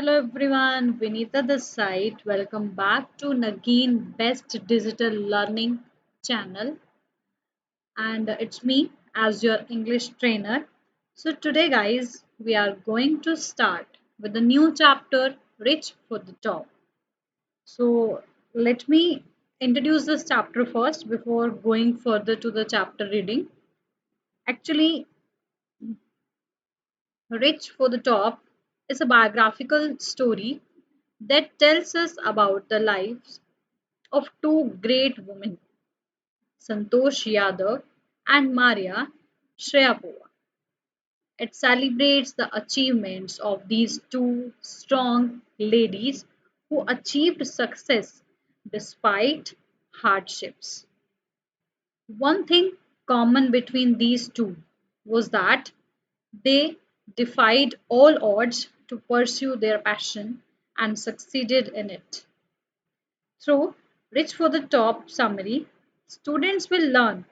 Hello everyone, Vinita this side. Welcome back to Nagin Best Digital Learning channel, and it's me as your English trainer. So today guys, we are going to start with the new chapter Rich for the Top. So let me introduce this chapter first before going further to the chapter reading. Actually, Rich for the Top is a biographical story that tells us about the lives of two great women, Santosh Yadav and Maria Shreyapova. It celebrates the achievements of these two strong ladies who achieved success despite hardships. One thing common between these two was that they defied all odds to pursue their passion and succeeded in it. Through Rich for the Top summary, students will learn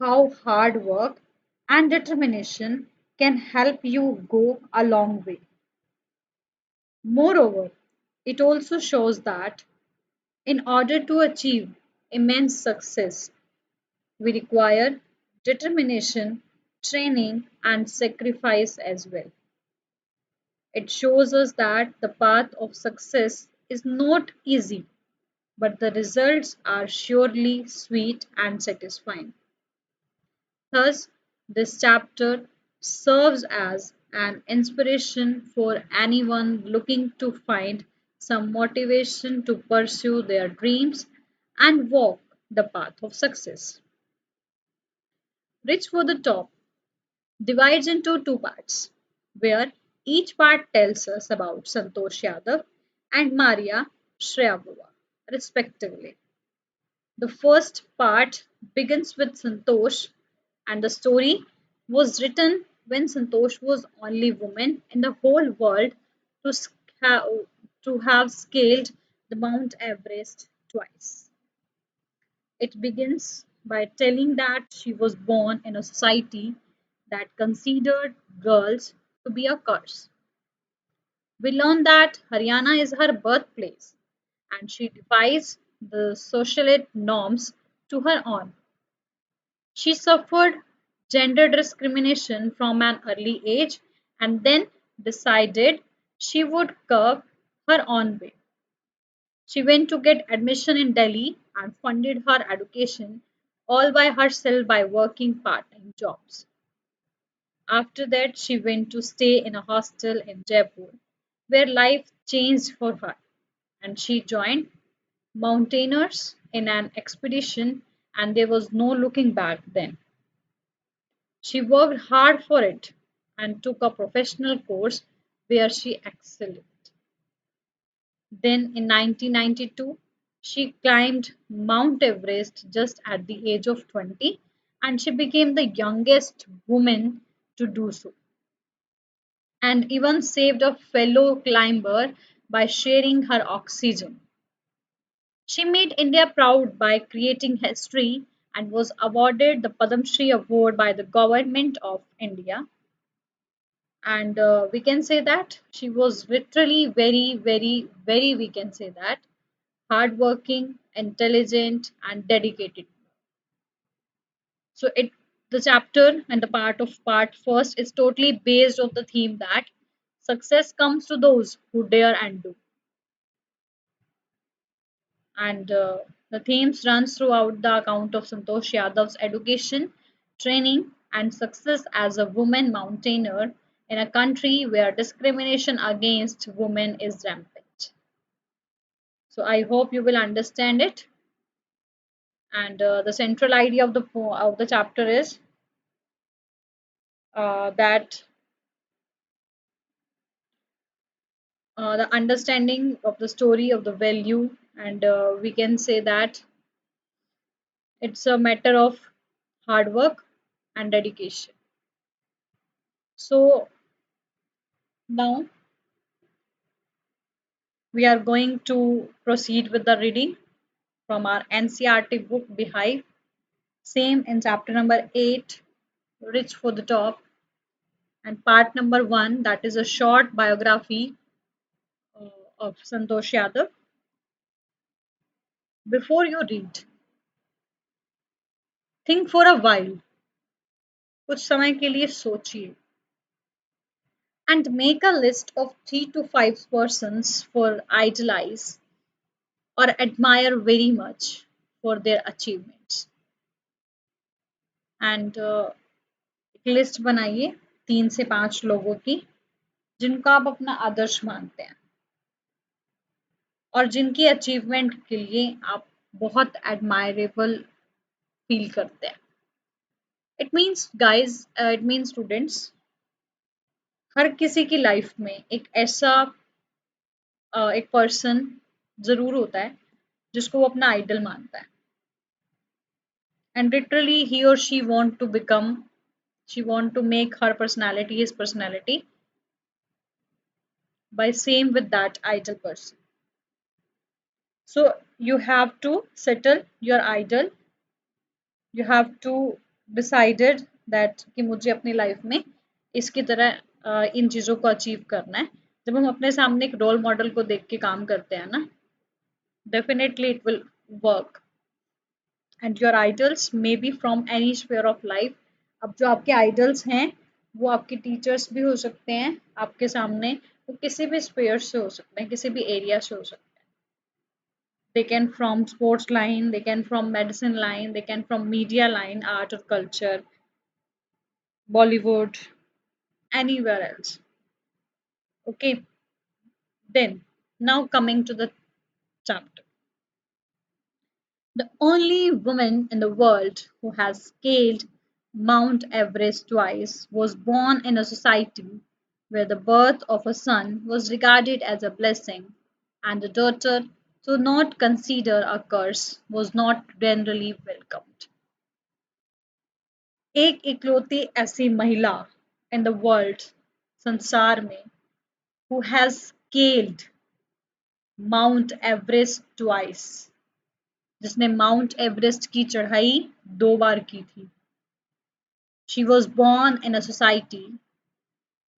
how hard work and determination can help you go a long way. Moreover, it also shows that in order to achieve immense success, we require determination, training, and sacrifice as well. It shows us that the path of success is not easy, but the results are surely sweet and satisfying. Thus, this chapter serves as an inspiration for anyone looking to find some motivation to pursue their dreams and walk the path of success. Rich for the Top divides into two parts, where each part tells us about Santosh Yadav and Maria Shreyabova, respectively. The first part begins with Santosh, and the story was written when Santosh was only woman in the whole world to, to have scaled the Mount Everest twice. It begins by telling that she was born in a society that considered girls to be a curse. We learn that Haryana is her birthplace and she defies the socialite norms to her own. She suffered gender discrimination from an early age and then decided she would carve her own way. She went to get admission in Delhi and funded her education all by herself by working part time jobs. After that, she went to stay in a hostel in Jaipur, where life changed for her, and she joined mountaineers in an expedition, and there was no looking back then. She worked hard for it and took a professional course where she excelled. Then in 1992, she climbed Mount Everest just at the age of 20 and she became the youngest woman to do so and even saved a fellow climber by sharing her oxygen. She made India proud by creating history and was awarded the Padma Shri award by the government of India. And we can say that she was literally very, we can say that hardworking, intelligent, and dedicated. So it the chapter and the part of part first is totally based on the theme that success comes to those who dare and do. And the themes runs throughout the account of Santosh Yadav's education, training, and success as a woman mountaineer in a country where discrimination against women is rampant. So I hope you will understand it. And the central idea of the chapter is that the understanding of the story of the value, and we can say that it's a matter of hard work and dedication. So now we are going to proceed with the reading from our NCERT book Behive, same in chapter number 8, Rich for the Top, and part number 1, that is a short biography of Santosh Yadav. Before you read, think for a while, कुछ समय के लिए सोचिए, and make a list of 3 to 5 persons for idolize or admire very much for their achievements. And एक list बनाइए 3 से 5 लोगों की जिनको आप अपना आदर्श मानते हैं और जिनकी अचीवमेंट के लिए आप बहुत एडमायरेबल फील करते हैं. It means guys, it means students, हर किसी की लाइफ में एक ऐसा एक पर्सन जरूर होता है जिसको वो अपना आइडल मानता है. And literally he or she want to become, she want to make her personality his personality by same with that idol person. So you have to settle your idol, you have to decided that कि मुझे अपनी life में इसकी तरह इन चीज़ों को achieve करना है. जब हम अपने सामने एक रोल मॉडल को देख के काम करते हैं ना, definitely it will work. And your idols may be from any sphere of life. अब जो आपके idols हैं वो आपके टीचर्स भी हो सकते हैं आपके सामने, वो किसी भी स्पेयर से हो सकते हैं, किसी भी एरिया से हो सकते हैं. They can from sports line, they can from medicine line, they can from media line, art or culture, Bollywood, anywhere else. Okay, then now coming to the chapter. The only woman in the world who has scaled Mount Everest twice was born in a society where the birth of a son was regarded as a blessing and a daughter, though not considered a curse, was not generally welcomed. एक इकलौती ऐसी महिला in the world, संसार में, who has scaled Mount Everest twice, जिसने mount Everest की चढ़ाई 2 बार की थी. She was born in a society,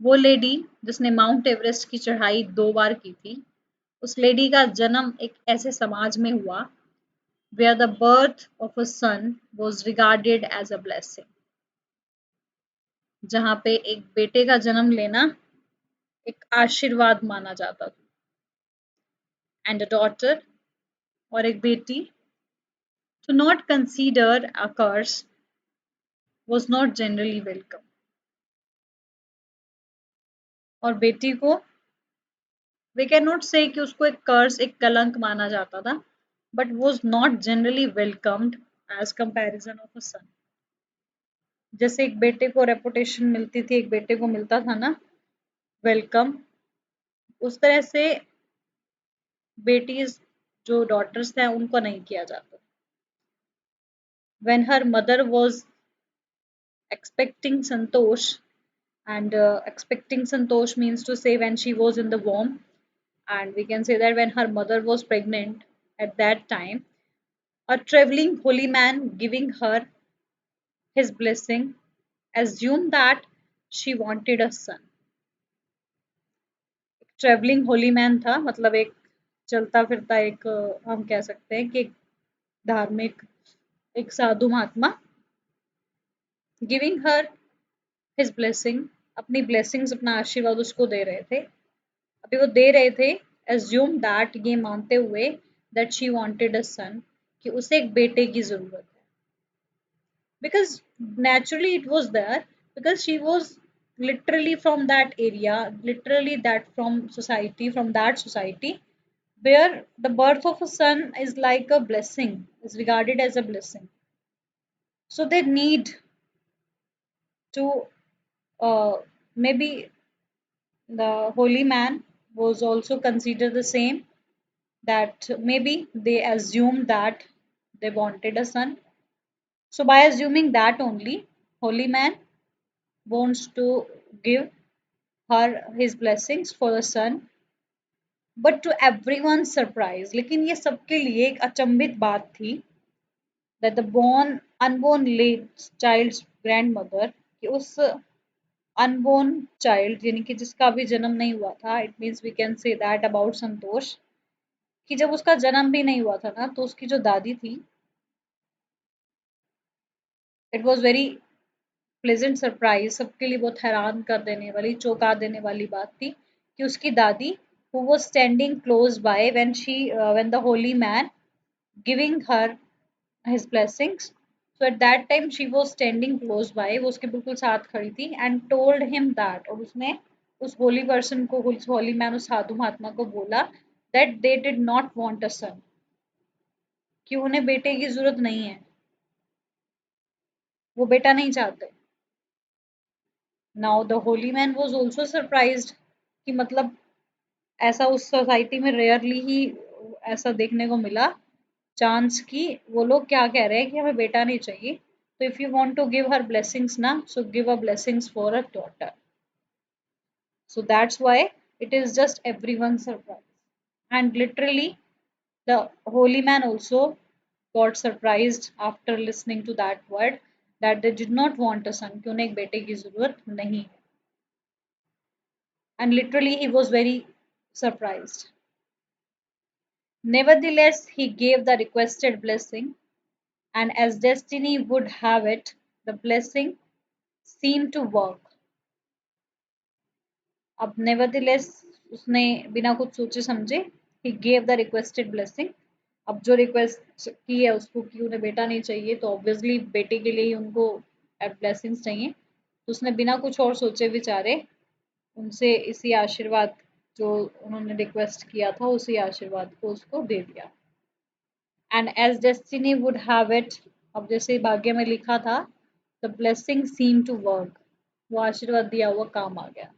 वो लेडी जिसने माउंट एवरेस्ट की चढ़ाई 2 बार की थी, उस लेडी का जन्म एक ऐसे समाज में हुआ where the birth of a son was regarded as a blessing, जहाँ पे एक बेटे का जन्म लेना एक आशीर्वाद माना जाता था. एंड अ डॉटर, और एक बेटी, to not consider a curse, was not generally welcome. और बेटी को वी कैन नॉट से कि उसको एक कर्स, एक कलंक माना जाता था, but was not generally welcomed as comparison of a son. जैसे एक बेटे को रेपुटेशन मिलती थी, एक बेटे को मिलता था ना वेलकम, उस तरह से बेटीज जो डॉटर्स थे उनको नहीं किया जाता. When her mother was expecting Santosh, and expecting Santosh means to say when she was in the womb, and we can say that when her mother was pregnant at that time, a traveling holy man giving her his blessing assumed that she wanted a son. Travelling Holi man था, मतलब एक चलता फिरता एक हम कह सकते हैं कि एक धार्मिक, एक साधु महात्मा, गिविंग हर हिज ब्लेसिंग, अपनी ब्लेसिंग्स, अपना आशीर्वाद उसको दे रहे थे. अभी वो दे रहे थे एज्यूम दैट, ये मानते हुए दैट शी वांटेड अ सन, कि उसे एक बेटे की जरूरत है. Because naturally it was there, because she was literally from that area, literally that from society, from that society where the birth of a son is like a blessing, is regarded as a blessing. So they need to maybe the holy man was also considered the same, that maybe they assumed that they wanted a son. So by assuming that only, holy man wants to give her his blessings for the son. But to everyone's surprise, लेकिन ये सबके लिए एक अचंभित बात थी, that the born unborn late child's grandmother, कि उस अनबोर्न चाइल्ड यानी कि जिसका अभी जन्म नहीं हुआ था, it means we can say that about Santosh कि जब उसका जन्म भी नहीं हुआ था ना, तो उसकी जो दादी थी, it was very pleasant surprise, सबके लिए बहुत हैरान कर देने वाली, चौंका देने वाली बात थी कि उसकी दादी who was standing close by when the holy man giving her his blessings, so at that time she was standing close by, वो उसके बिल्कुल साथ खड़ी थी and told him that, और उसने उस होली पर्सन को, उस होली मैन, उस साधु महात्मा को बोला that they did not want a son, कि उन्हें बेटे की जरूरत नहीं है, वो बेटा नहीं चाहते। Now the Holi man was also surprised कि मतलब ऐसा उस सोसाइटी में रेयरली ही ऐसा देखने को मिला चांस कि वो लोग क्या कह रहे हैं कि हमें बेटा नहीं चाहिए, तो if you want to give her blessings ना, so give a blessings for a daughter, so that's why it is just everyone's surprise. And literally the holy man also got surprised after listening to that word that they did not want a son, कि उन्हें एक बेटे की जरूरत नहीं है, and literally he was very surprised. Nevertheless, he gave the requested blessing, and as destiny would have it, the blessing seemed to work. अब nevertheless उसने बिना कुछ सोचे समझे he gave the requested blessing. अब जो रिक्वेस्ट की है उसको कि उन्हें बेटा नहीं चाहिए, तो ऑब्वियसली बेटे के लिए ही उनको ब्लेसिंग्स चाहिए, तो उसने बिना कुछ और सोचे विचारे उनसे इसी आशीर्वाद, जो उन्होंने रिक्वेस्ट किया था उसी आशीर्वाद को उसको दे दिया। And as destiny would have it, अब जैसे भाग्य में लिखा था, the blessing seem to work, वो आशीर्वाद दिया हुआ काम आ गया।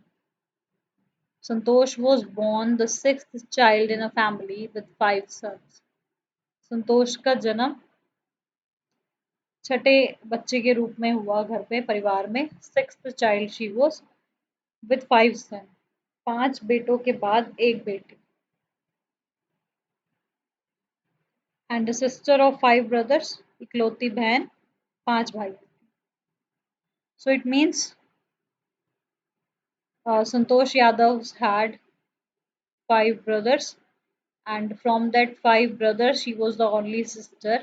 संतोष was born the sixth child in a family with 5 sons. संतोष का जन्म छठे बच्चे के रूप में हुआ घर पे, परिवार में। Sixth child she was with 5 sons. 5 बेटों के बाद एक बेटी। एंड सिस्टर ऑफ 5 brothers, इकलौती बहन 5 भाई। So it means Santosh Yadav had 5 brothers, and from that 5 brothers, she was the only sister.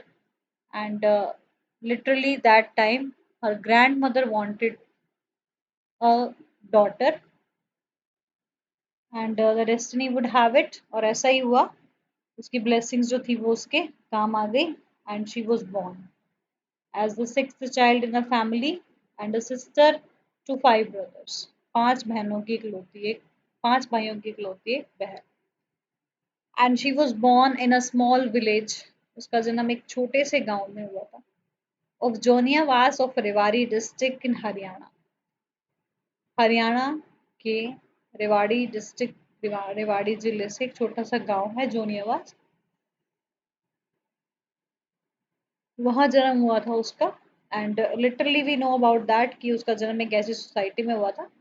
And literally, that time, her grandmother wanted a daughter, and the destiny would have it, और ऐसा ही हुआ, उसकी blessings जो थी वो उसके काम आ गई, and she was born as the sixth child in a family and a sister to 5 brothers. 5 बहनों की इकलौती एक, 5 भाइयों की इकलौती एक बहन। And she was born in a small village, उसका जन्म एक छोटे से गांव में हुआ था, of Joniyawas of Rewari district in Haryana, Haryana के रेवाड़ी डिस्ट्रिक्ट, रेवाड़ी जिले से एक छोटा सा गांव है जोनियावास, वहां जन्म हुआ था उसका। And literally we know about that कि उसका जन्म एक ऐसी सोसाइटी में हुआ था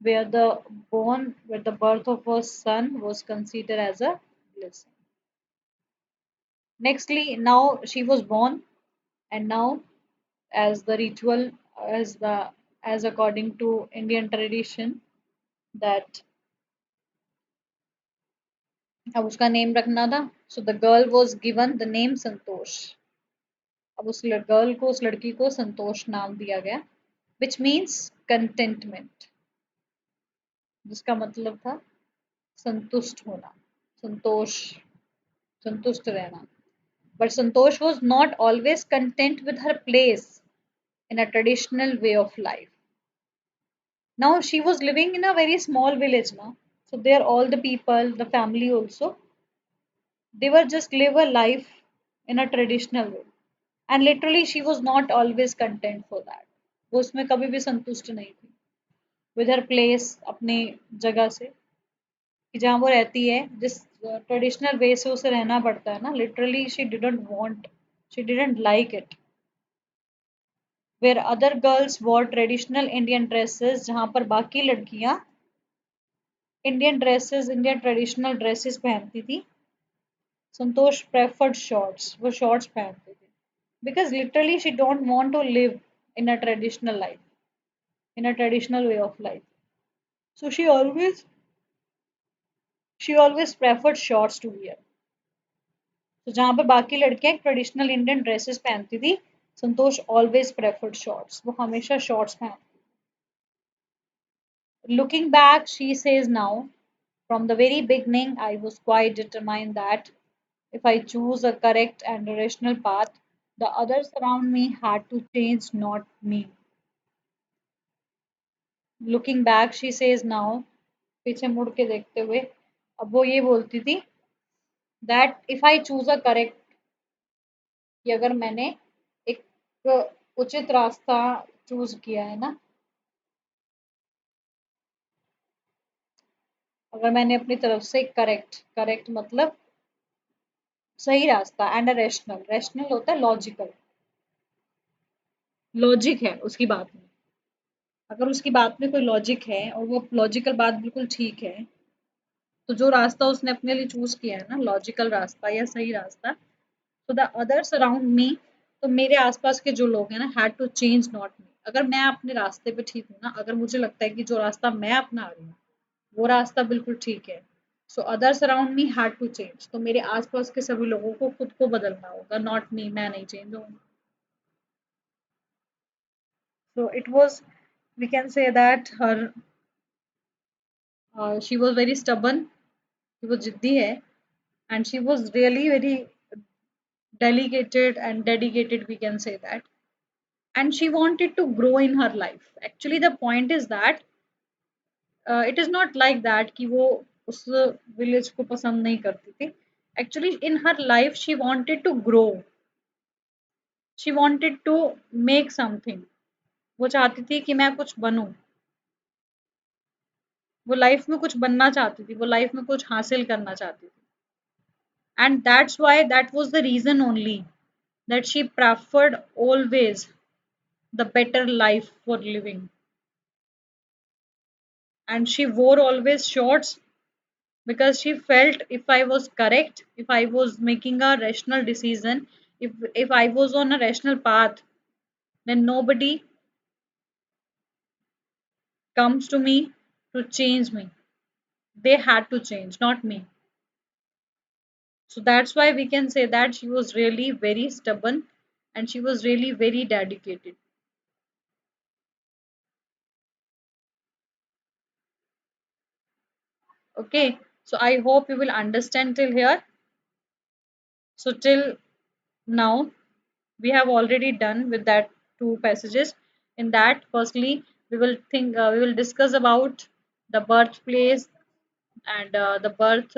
where the where the birth of a son was considered as a blessing. Nextly, now she was born, and now as the ritual, as the as according to Indian tradition, that अब उसका name रखना था, so the girl was given the name संतोष, अब उस girl को, उस लड़की को संतोष नाम दिया गया, which means contentment, जिसका मतलब था संतुष्ट होना, संतोष, संतुष्ट रहना। But Santosh was not always content with her place in a traditional way of life. Now she was living in a very small village now. So there all the people, the family also, they were just live a life in a traditional way. And literally she was not always content for that. वो उसमें कभी भी संतुष्ट नहीं थी with her place, अपने जगह से, कि जहाँ वो रहती है, जिस ट्रेडिशनल वे से उसे रहना पड़ता है ना, literally she didn't want, she didn't like it, where other girls wore traditional Indian dresses, जहाँ पर बाकी लड़कियाँ Indian dresses, Indian traditional dresses पहनती थी, संतोष प्रेफर्ड शॉर्ट्स, वो शॉर्ट्स पहनती थी, because literally she don't want to live in a traditional life, in a traditional way of life. So she always preferred shorts to wear. तो जहाँ पे बाकी लड़कियां ट्रेडिशनल इंडियन ड्रेसेस पहनती थी, संतोष ऑलवेज प्रेफर्ड शॉर्ट्स, वो हमेशा शॉर्ट्स पहन. Looking back, she says now, from the very beginning, I was quite determined that if I choose a correct and rational path, the others around me had to change, not me. Looking back, she says now, पीछे मुड़ के देखते हुए, अब वो ये बोलती थी that if I choose a correct, कि अगर मैंने एक उचित रास्ता चूज किया है ना, अगर मैंने अपनी तरफ से करेक्ट करेक्ट मतलब सही रास्ता एंड अ रेशनल रेशनल होता है लॉजिकल लॉजिक है उसकी बात में अगर उसकी बात में कोई लॉजिक है और वो लॉजिकल बात बिल्कुल ठीक है तो जो रास्ता उसने अपने लिए चूज किया है ना लॉजिकल रास्ता या सही रास्ता तो द अदर्स अराउंड मी तो मेरे आसपास के जो लोग हैं ना had to change not me अगर मैं अपने रास्ते पे ठीक हूँ ना अगर मुझे लगता है कि जो रास्ता मैं अपना रही हूँ वो रास्ता बिल्कुल ठीक है so others around me had to change तो मेरे आसपास के सभी लोगों को खुद को बदलना होगा नॉट मी मैं नहीं चेंज होऊंगी so it was we can say that her she was very stubborn वो जिद्दी है and she was really very delegated and dedicated we can say that and she wanted to grow in her life actually the point is that it is not like that कि वो उस village को पसंद नहीं करती थी actually in her life she wanted to grow she wanted to make something वो चाहती थी कि मैं कुछ बनूं वो लाइफ में कुछ बनना चाहती थी वो लाइफ में कुछ हासिल करना चाहती थी and that's why that was the reason only that she preferred always the better life for living and she wore always shorts because she felt if I was correct if I was making a rational decision if I was on a rational path then nobody comes to me to change me they had to change not me so that's why we can say that she was really very stubborn and she was really very dedicated okay so I hope you will understand till here so till now we have already done with that two passages in that firstly we will discuss about the birthplace and the birth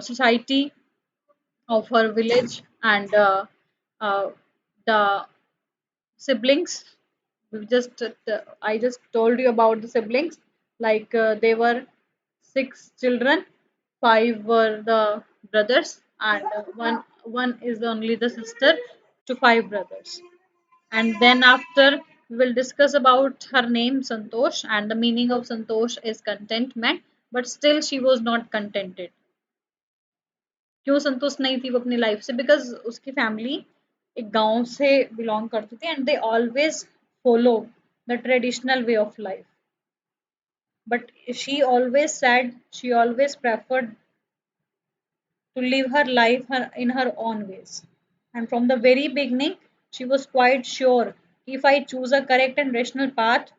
society of her village and uh, the siblings we just I just told you about the siblings like they were six children five were the brothers and one is only the sister to five brothers and then after we will discuss about her name Santosh and the meaning of Santosh is contentment but still she was not contented क्यों संतुष्ट नहीं थी वो अपनी life से because उसकी family एक गांव से बिलोंग करती थी and they always follow the traditional way of life but she always said she always preferred to live her life in her own ways and from the very beginning she was quite sure if I choose a correct and rational path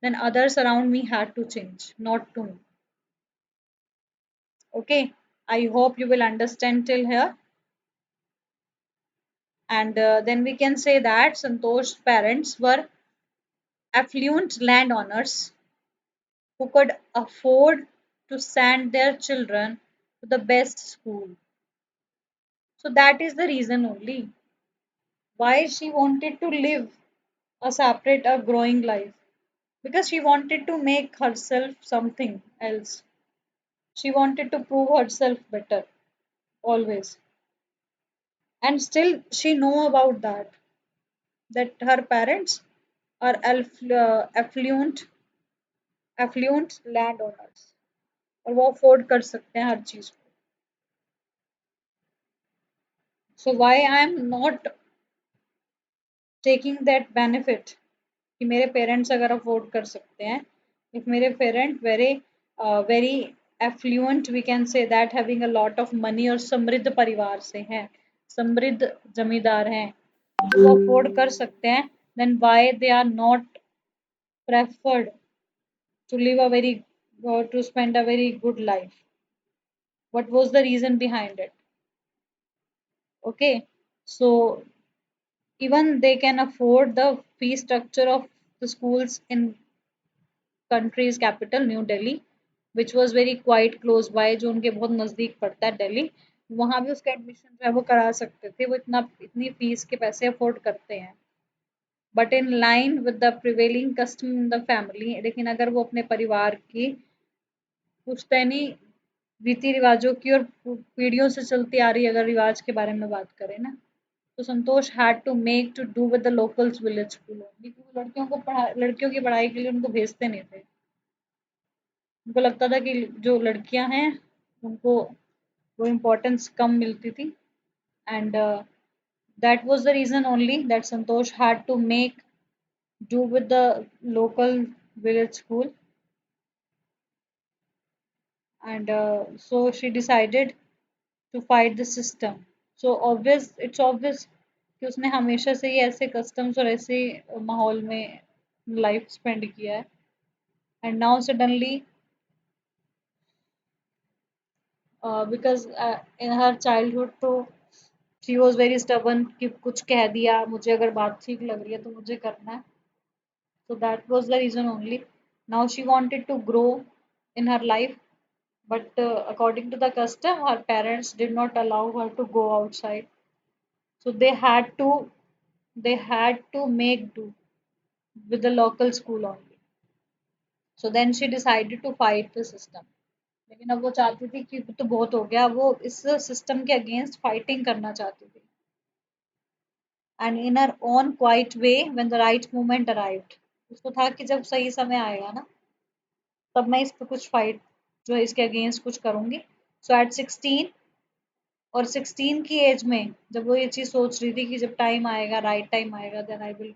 then others around me had to change not to me okay I hope you will understand till here and then we can say that Santosh's parents were affluent landowners who could afford to send their children to the best school. So that is the reason only why she wanted to live a separate, a growing life. Because she wanted to make herself something else. She wanted to prove herself better, always. And still she know about that her parents are affluent landowners. और वो afford कर सकते हैं हर चीज को so why I am not taking that benefit कि मेरे parents अगर अफोर्ड कर सकते हैं, इफ मेरे parent very very affluent we can say that having a lot of money और समृद्ध परिवार से हैं, समृद्ध जमींदार हैं, तो वो अफोर्ड कर सकते हैं, then why they are not preferred to live a very or to spend a very good life? What was the reason behind it? Okay, so even they can afford the fee structure of the schools in country's capital New Delhi, which was very quite close by, जो उनके बहुत नजदीक पड़ता है दिल्ली, वहां भी उसका admission जो है वो करा सकते थे, वो इतनी फीस के पैसे अफोर्ड करते हैं, but in line with the prevailing custom in the family, लेकिन अगर वो अपने परिवार की पुश्तैनी रीति रिवाजों की और पीढ़ियों से चलती आ रही अगर रिवाज के बारे में बात करें ना, तो Santosh had to make to do with the locals village school only, क्योंकि लड़कियों की पढ़ाई के लिए उनको भेजते नहीं थे, उनको लगता था कि जो लड़कियां हैं उनको वो इम्पोर्टेंस कम मिलती थी, and that was the reason only that Santosh had to make do with the local village school, and so she decided to fight the system. So obvious, it's obvious कि उसने हमेशा से ही ऐसे कस्टम्स और ऐसे माहौल में लाइफ स्पेंड किया है, and now suddenly because in her childhood तो शी वॉज वेरी स्टबन कि कुछ कह दिया मुझे, अगर बात ठीक लग रही है तो मुझे करना है, so that was the reason only. Now she wanted to grow in her life, but according to the custom her parents did not allow her to go outside, so they had to make do with the local school only. So then she decided to fight the system, लेकिन अब वो चाहती थी कि तो बहुत हो गया, वो इस सिस्टम के अगेंस्ट फाइटिंग करना चाहती थी, and in her own quite way when the right moment arrived, उसको था कि जब सही समय आएगा ना तब मैं इस पे कुछ फाइट जो है इसके अगेंस्ट कुछ करूंगी। सो एट 16, और 16 की एज में जब वो ये चीज सोच रही थी कि जब टाइम आएगा, राइट टाइम आएगा, then I will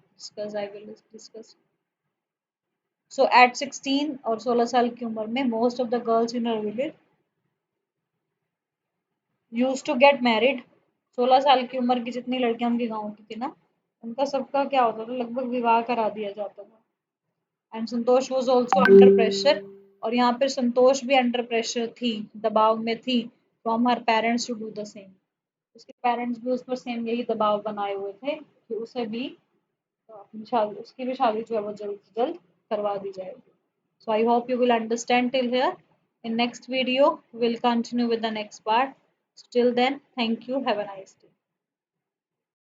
discuss. So at 16 और 16 साल की उम्र में most of the girls in our village used to get married. 16 साल की उम्र की जितनी लड़कियां उनके गांव की थी ना, उनका सबका क्या होता था, लगभग विवाह करा दिया जाता था, and Santosh was also under pressure, और यहाँ पे संतोष भी अंडर प्रेशर थी, दबाव में थी from her parents to do the same. उसके पेरेंट्स भी उस पर सेम यही दबाव बनाए हुए थे कि उसे भी अपनी शादी, उसकी भी शादी जो है वो जल्द से जल्द करवा दी जाएगी। So I hope you will understand till here. In next video, we'll continue with the next part. Till then, thank you. Have a nice day.